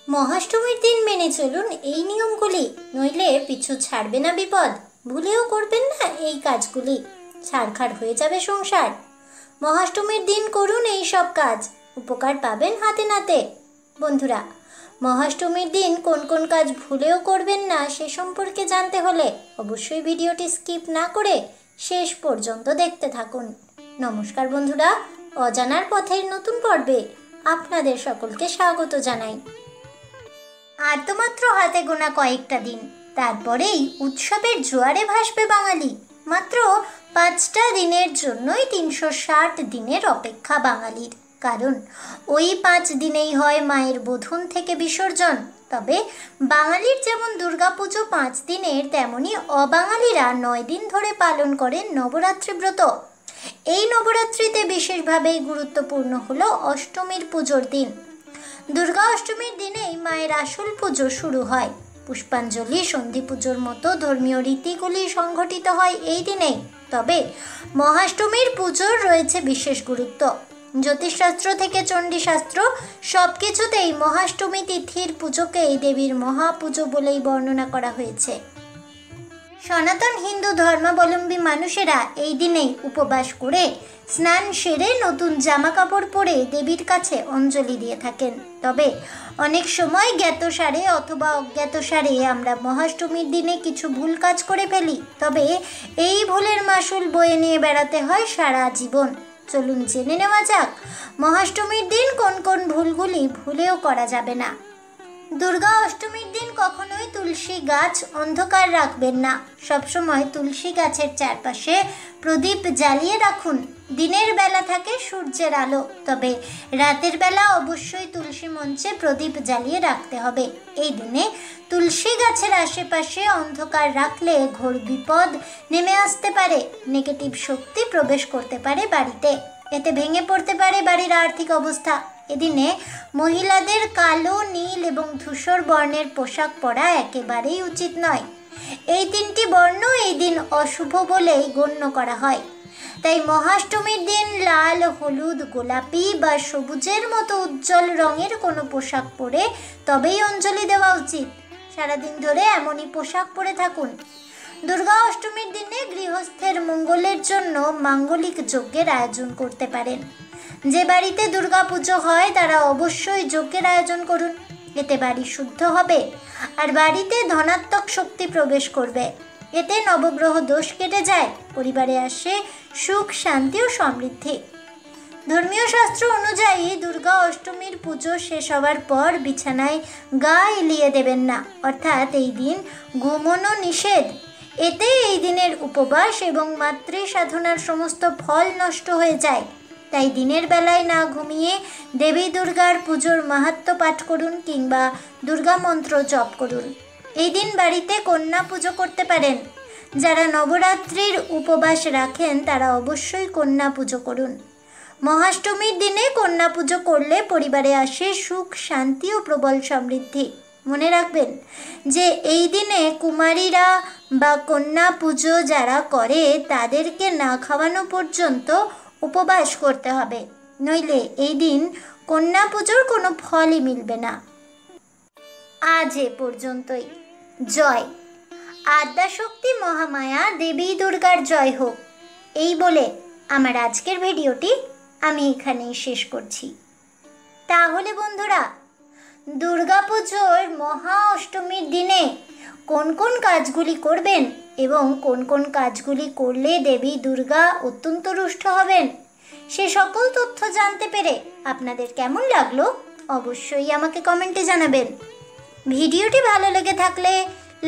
মহাষ্টমীর দিন মেনে চলুন এই নিয়মগুলি, নইলে পিছু ছাড়বে না বিপদ। ভুলেও করবেন না এই কাজগুলি, ছাড়খাড় হয়ে যাবে সংসার। মহাষ্টমীর দিন করুন এই সব কাজ, উপকার পাবেন হাতে নাতে। বন্ধুরা, মহাষ্টমীর দিন কোন কোন কাজ ভুলেও করবেন না সে সম্পর্কে জানতে হলে অবশ্যই ভিডিওটি স্কিপ না করে শেষ পর্যন্ত দেখতে থাকুন। নমস্কার বন্ধুরা, অজানার পথের নতুন পর্বে আপনাদের সকলকে স্বাগত জানাই। আর তো মাত্র হাতে গোনা কয়েকটা দিন, তারপরেই উৎসবের জোয়ারে ভাসবে বাঙালি। মাত্র 5টা দিনের জন্যই 360 দিনের অপেক্ষা বাঙালির, কারণ ওই 5 দিনেই হয় মায়ের বোধন থেকে বিসর্জন। তবে বাঙালির যেমন দুর্গাপুজো 5 দিনের, তেমনি অবাঙালিরা 9 দিন ধরে পালন করেন নবরাত্রি ব্রত। এই নবরাত্রিতে বিশেষভাবে গুরুত্বপূর্ণ হলো অষ্টমীর পুজোর দিন। দুর্গা অষ্টমীর দিনেই মায়ের আসল পুজো শুরু হয়। পুষ্পাঞ্জলি, সন্ধি পুজোর মতো ধর্মীয় রীতিগুলি সংঘটিত হয় এই দিনেই। তবে মহাষ্টমীর পুজোর রয়েছে বিশেষ গুরুত্ব। জ্যোতিষশাস্ত্র থেকে চণ্ডীশাস্ত্র সব কিছুতেই মহাষ্টমী তিথির পুজোকেই দেবীর মহাপুজো বলেই বর্ণনা করা হয়েছে। সনাতন হিন্দু ধর্মাবলম্বী মানুষেরা এই দিনেই উপবাস করে স্নান সেরে নতুন জামা কাপড় পরে দেবীর কাছে অঞ্জলি দিয়ে থাকেন। তবে অনেক সময় জ্ঞাতসারে অথবা অজ্ঞাতসারে আমরা মহাষ্টমীর দিনে কিছু ভুল কাজ করে ফেলি। তবে এই ভুলের মাসুল বয়ে নিয়ে বেড়াতে হয় সারা জীবন। চলুন জেনে নেওয়া যাক মহাষ্টমীর দিন কোন কোন ভুলগুলি ভুলেও করা যাবে না। দুর্গা অষ্টমীর দিন কখনোই তুলসী গাছ অন্ধকার রাখবেন না। সবসময় তুলসী গাছের চারপাশে প্রদীপ জ্বালিয়ে রাখুন। দিনের বেলা থাকে সূর্যের আলো, তবে রাতের বেলা অবশ্যই তুলসী মঞ্চে প্রদীপ জ্বালিয়ে রাখতে হবে। এই দিনে তুলসী গাছের আশেপাশে অন্ধকার রাখলে ঘোর বিপদ নেমে আসতে পারে। নেগেটিভ শক্তি প্রবেশ করতে পারে বাড়িতে, এতে ভেঙে পড়তে পারে বাড়ির আর্থিক অবস্থা। এদিনে মহিলাদের কালো, নীল এবং ধূসর বর্ণের পোশাক পরা একেবারেই উচিত নয়। এই 3টি বর্ণ এই দিন অশুভ বলেই গণ্য করা হয়। তাই মহাষ্টমীর দিন লাল, হলুদ, গোলাপি বা সবুজের মতো উজ্জ্বল রঙের কোনো পোশাক পরে তবেই অঞ্জলি দেওয়া উচিত। সারাদিন ধরে এমনই পোশাক পরে থাকুন। দুর্গা অষ্টমীর দিনে গৃহস্থের মঙ্গলের জন্য মাঙ্গলিক যজ্ঞের আয়োজন করতে পারেন। যে বাড়িতে দুর্গা পুজো হয় তারা অবশ্যই যজ্ঞের আয়োজন করুন। এতে বাড়ি শুদ্ধ হবে আর বাড়িতে ধনাত্মক শক্তি প্রবেশ করবে। এতে নবগ্রহ দোষ কেটে যায়, পরিবারে আসে সুখ, শান্তি ও সমৃদ্ধি। ধর্মীয় শাস্ত্র অনুযায়ী দুর্গা অষ্টমীর পুজো শেষ হওয়ার পর বিছানায় গা এলিয়ে দেবেন না, অর্থাৎ এই দিন ঘুমোনো নিষেধ। এতে এই দিনের উপবাস এবং মাতৃ সাধনার সমস্ত ফল নষ্ট হয়ে যায়। তাই দিনের বেলায় না ঘুমিয়ে দেবী দুর্গার পুজোর মাহাত্ম্য পাঠ করুন কিংবা দুর্গা মন্ত্র জপ করুন। এই দিন বাড়িতে কন্যা পুজো করতে পারেন। যারা নবরাত্রির উপবাস রাখেন তারা অবশ্যই কন্যা পুজো করুন। মহাষ্টমীর দিনে কন্যা পুজো করলে পরিবারে আসে সুখ, শান্তি ও প্রবল সমৃদ্ধি। মনে রাখবেন যে এই দিনে কুমারীরা বা কন্যা পুজো যারা করে তাদেরকে না খাওয়ানো পর্যন্ত উপবাস করতে হবে, নইলে এই দিন কন্যা পুজোর কোনো ফলই মিলবে না। আজ এ পর্যন্তই। জয় আদ্যাশক্তি মহামায়া দেবী দুর্গার জয় হোক। এই বলে আমার আজকের ভিডিওটি আমি এখানেই শেষ করছি। তাহলে বন্ধুরা, দুর্গাপুজোর মহা অষ্টমীর দিনে কোন কোন কাজগুলি করবেন এবং কোন কোন কাজগুলি করলে দেবী দুর্গা অত্যন্ত রুষ্ট হবেন, সে সকল তথ্য জানতে পেরে আপনাদের কেমন লাগলো অবশ্যই আমাকে কমেন্টে জানাবেন। ভিডিওটি ভালো লেগে থাকলে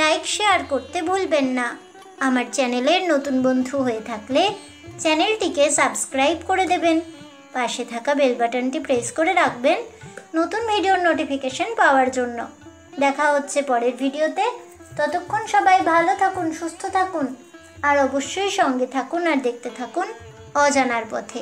লাইক, শেয়ার করতে ভুলবেন না। আমার চ্যানেলের নতুন বন্ধু হয়ে থাকলে চ্যানেলটিকে সাবস্ক্রাইব করে দেবেন। পাশে থাকা বেল বাটনটি প্রেস করে রাখবেন নতুন ভিডিওর নোটিফিকেশন পাওয়ার জন্য। দেখা হচ্ছে পরের ভিডিওতে। ততক্ষণ সবাই ভালো থাকুন, সুস্থ থাকুন আর অবশ্যই সঙ্গে থাকুন আর দেখতে থাকুন অজানার পথে।